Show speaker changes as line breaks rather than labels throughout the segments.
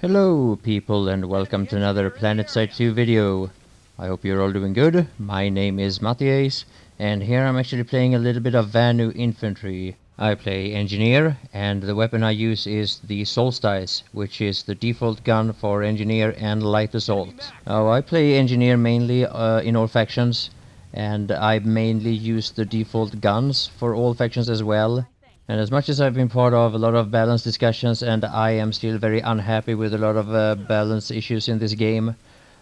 Hello people and welcome to another Planetside 2 video. I hope you're all doing good. My name is MattiAce and here I'm actually playing a little bit of Vanu infantry. I play engineer and the weapon I use is the Solstice, which is the default gun for engineer and light assault. Now I play engineer mainly in all factions, and I mainly use the default guns for all factions as well. And as much as I've been part of a lot of balance discussions and I am still very unhappy with a lot of balance issues in this game,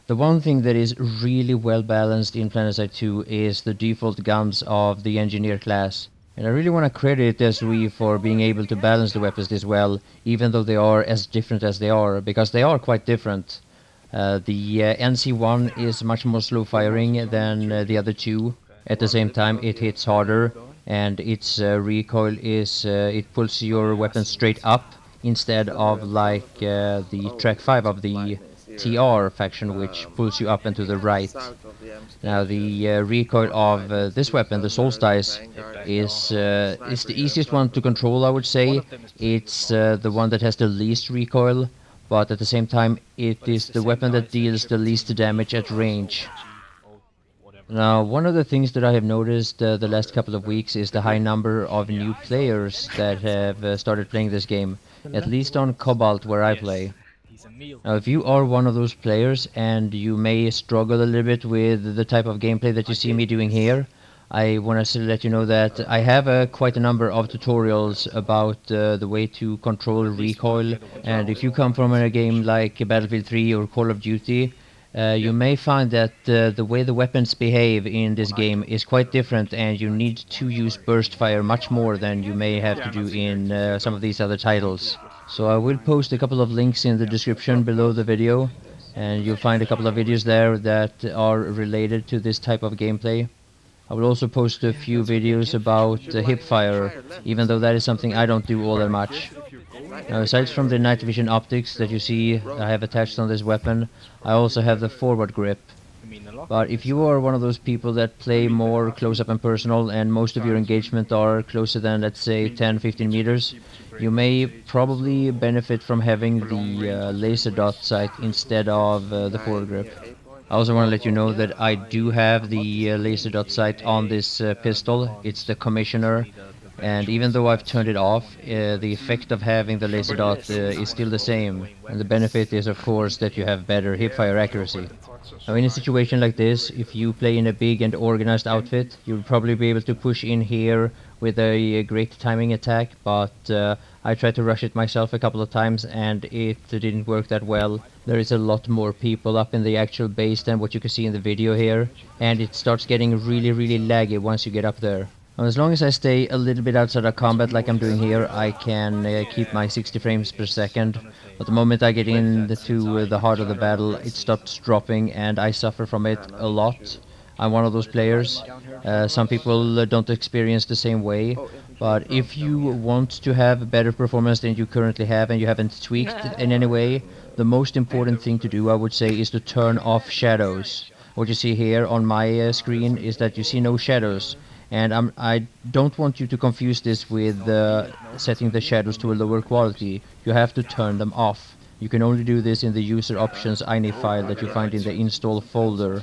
the one thing that is really well balanced in Planetside 2 is the default guns of the engineer class. And I really want to credit eSports for being able to balance the weapons this well, even though they are as different as they are, because they are quite different. The NC1 is much more slow firing than the other two. At the same time it hits harder, and its recoil is it pulls your weapon straight up instead of like the track 5 of the TR faction, which pulls you up and to the right. Now the recoil of this weapon, the Solstice, is the easiest one to control, I would say. It's the one that has the least recoil, but at the same time it is the weapon that deals the least damage at range. Now, one of the things that I have noticed the last couple of weeks is the high number of new players that have started playing this game, at least on Cobalt where I play. Now, if you are one of those players and you may struggle a little bit with the type of gameplay that you see me doing here, I want to let you know that I have quite a number of tutorials about the way to control recoil, and if you come from a game like Battlefield 3 or Call of Duty, you may find that the way the weapons behave in this game is quite different, and you need to use burst fire much more than you may have to do in some of these other titles. So I will post a couple of links in the description below the video, and you'll find a couple of videos there that are related to this type of gameplay. I will also post a few videos about hipfire, even though that is something I don't do all that much. Now, aside from the night vision optics that you see I have attached on this weapon, I also have the forward grip. But if you are one of those people that play more close-up and personal, and most of your engagement are closer than, let's say, 10-15 meters, you may probably benefit from having the laser dot sight instead of the forward grip. I also want to let you know that I do have the laser dot sight on this pistol. It's the Commissioner. And even though I've turned it off, the effect of having the laser dot is still the same. And the benefit is, of course, that you have better hipfire accuracy. Now, in a situation like this, if you play in a big and organized outfit, you'll probably be able to push in here with a great timing attack, but I tried to rush it myself a couple of times and it didn't work that well. There is a lot more people up in the actual base than what you can see in the video here, and it starts getting really laggy once you get up there. Now, as long as I stay a little bit outside of combat like I'm doing here, I can keep my 60 frames per second. But the moment I get into the heart of the battle, it stops dropping and I suffer from it a lot. I'm one of those players. Some people don't experience the same way, but if you want to have better performance than you currently have and you haven't tweaked in any way, the most important thing to do, I would say, is to turn off shadows. What you see here on my screen is that you see no shadows. And I don't want you to confuse this with setting the shadows to a lower quality. You have to turn them off. You can only do this in the user options ini file that you find in the install folder.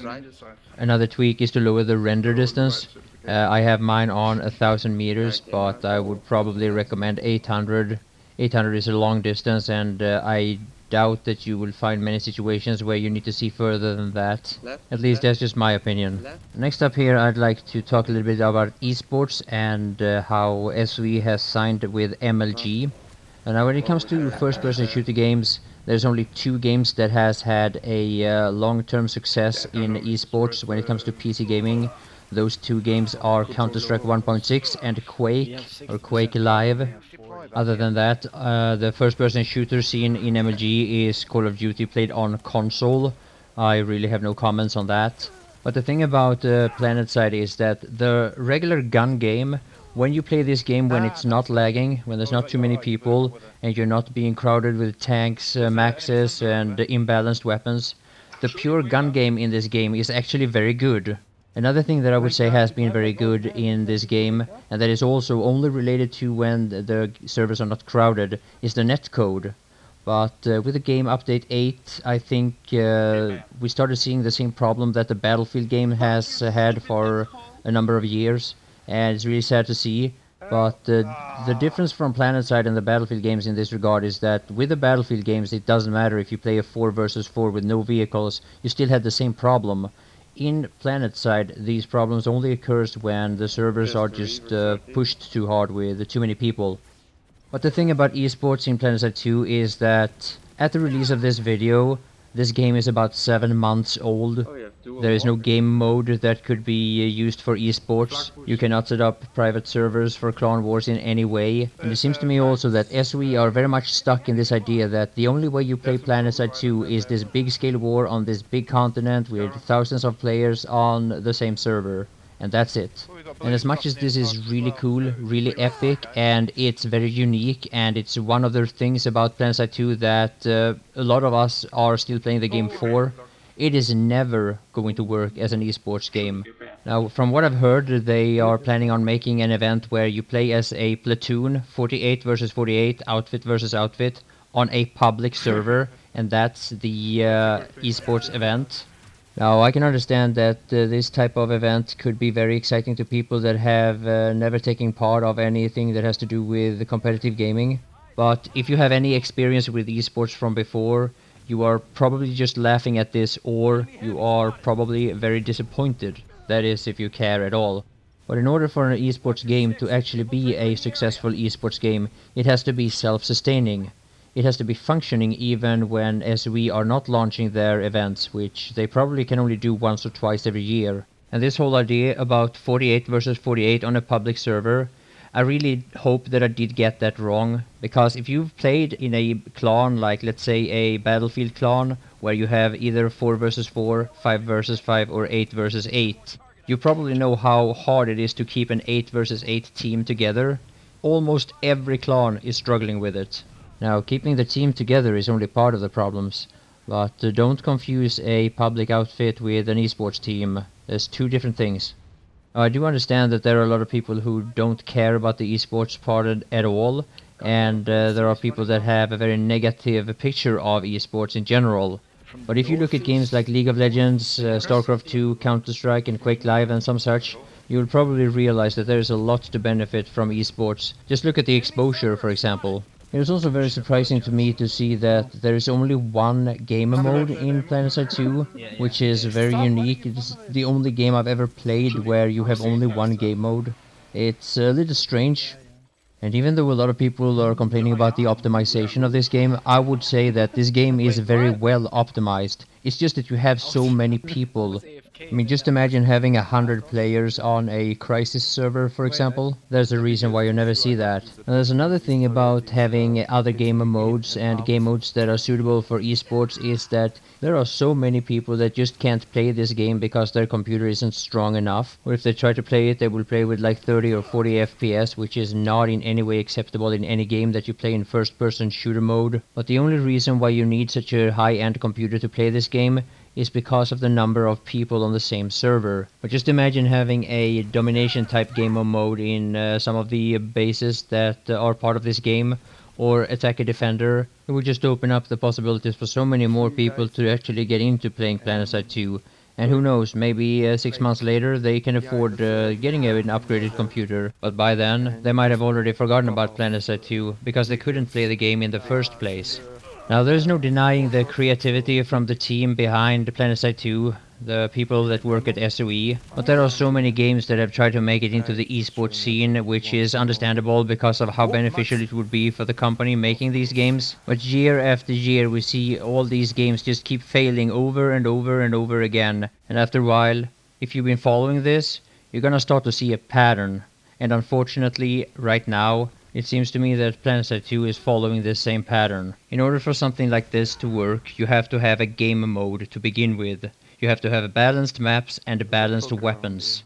Another tweak is to lower the render distance. I have mine on 1000 meters, but I would probably recommend 800. 800 is a long distance, and I doubt that you will find many situations where you need to see further than that. At least that's just my opinion. Next up here, I'd like to talk a little bit about eSports and how eSports has signed with MLG. And now when it comes to first-person shooter games, there's only two games that has had a long-term success in eSports when it comes to PC gaming. Those two games are Counter-Strike 1.6 and Quake, or Quake Live. Other than that, the first-person shooter scene in MLG is Call of Duty played on console. I really have no comments on that. But the thing about Planetside is that the regular gun game, when you play this game when it's not lagging, when there's not too many people, and you're not being crowded with tanks, maxes, and imbalanced weapons, the pure gun game in this game is actually very good. Another thing that I would say has been very good in this game, and that is also only related to when the servers are not crowded, is the netcode. But with the game update 8, I think we started seeing the same problem that the Battlefield game has had for a number of years, and it's really sad to see. But the difference from Planetside and the Battlefield games in this regard is that with the Battlefield games, it doesn't matter if you play a 4 versus 4 with no vehicles, you still had the same problem. In Planetside, these problems only occurs when the servers are just pushed too hard with too many people. But the thing about eSports in Planetside 2 is that at the release of this video, this game is about 7 months old. There is no game mode that could be used for eSports. You cannot set up private servers for Clan Wars in any way. And it seems to me also that SWE are very much stuck in this idea that the only way you play Planetside 2 is this big scale war on this big continent with thousands of players on the same server. And that's it. And as much as this is really cool, really epic, and it's very unique, and it's one of the things about Planetside 2 that a lot of us are still playing the game for, it is never going to work as an esports game. Now, from what I've heard, they are planning on making an event where you play as a platoon, 48 versus 48, outfit versus outfit, on a public server, and that's the esports event. Now, I can understand that this type of event could be very exciting to people that have never taken part of anything that has to do with competitive gaming. But if you have any experience with esports from before, you are probably just laughing at this, or you are probably very disappointed. That is, if you care at all. But in order for an esports game to actually be a successful esports game, it has to be self-sustaining. It has to be functioning even when SWE are not launching their events, which they probably can only do once or twice every year. And this whole idea about 48 versus 48 on a public server, I really hope that I did get that wrong, because if you've played in a clan, like let's say a Battlefield clan, where you have either 4 versus 4, 5 versus 5, or 8 versus 8, you probably know how hard it is to keep an 8 versus 8 team together. Almost every clan is struggling with it. Now, keeping the team together is only part of the problems, but don't confuse a public outfit with an esports team. There's two different things. I do understand that there are a lot of people who don't care about the esports part at all, and there are people that have a very negative picture of esports in general. But if you look at games like League of Legends, StarCraft 2, Counter-Strike and Quake Live and some such, you will probably realize that there is a lot to benefit from esports. Just look at the exposure, for example. It was also very surprising to me to see that there is only one game mode in Planetside 2, which is very unique. It's the only game I've ever played where you have only one game mode. It's a little strange. And even though a lot of people are complaining about the optimization of this game, I would say that this game is very well optimized. It's just that you have so many people. I mean, just imagine having 100 players on a Crisis server, for example. There's a reason why you never see that. And there's another thing about having other game modes and game modes that are suitable for esports is that there are so many people that just can't play this game because their computer isn't strong enough. Or if they try to play it, they will play with like 30 or 40 FPS, which is not in any way acceptable in any game that you play in first-person shooter mode. But the only reason why you need such a high-end computer to play this game is because of the number of people on the same server. But just imagine having a domination type game mode in some of the bases that are part of this game, or attack a defender. It would just open up the possibilities for so many more people to actually get into playing Planetside 2. And who knows, maybe 6 months later they can afford getting an upgraded computer, but by then they might have already forgotten about Planetside 2 because they couldn't play the game in the first place. Now, there's no denying the creativity from the team behind Planetside 2, the people that work at SOE, but there are so many games that have tried to make it into the esports scene, which is understandable because of how beneficial it would be for the company making these games. But year after year we see all these games just keep failing over and over and over again, and after a while, if you've been following this, you're gonna start to see a pattern. And unfortunately, right now, it seems to me that Planetside 2 is following this same pattern. In order for something like this to work, you have to have a game mode to begin with. You have to have balanced maps and balanced weapons.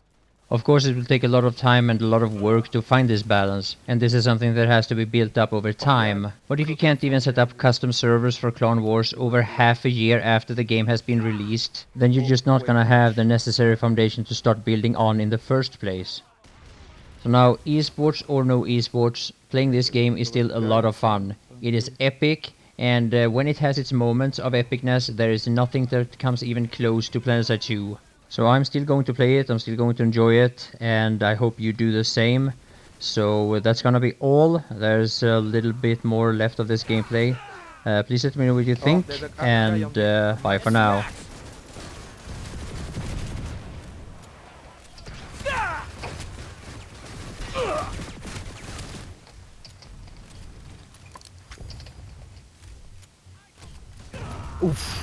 Of course, it will take a lot of time and a lot of work to find this balance, and this is something that has to be built up over time. But if you can't even set up custom servers for Clan Wars over half a year after the game has been released, then you're just not gonna have the necessary foundation to start building on in the first place. So now, esports or no esports, playing this game is still a lot of fun. It is epic, And when it has its moments of epicness, there is nothing that comes even close to Planetside 2. So I'm still going to play it, I'm still going to enjoy it, and I hope you do the same. So that's gonna be all. There's a little bit more left of this gameplay. Please let me know what you think,
there's a guy
and
on the-
bye for now.
Oof.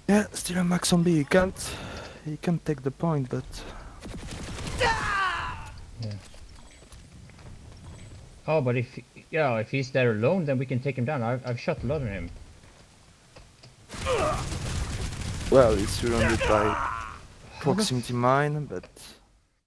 Yeah, still a max on B. He can't take the point, but
Oh, but if he's there alone, then we can take him down. I've shot a lot of him.
well, he's surrounded by proximity mine, but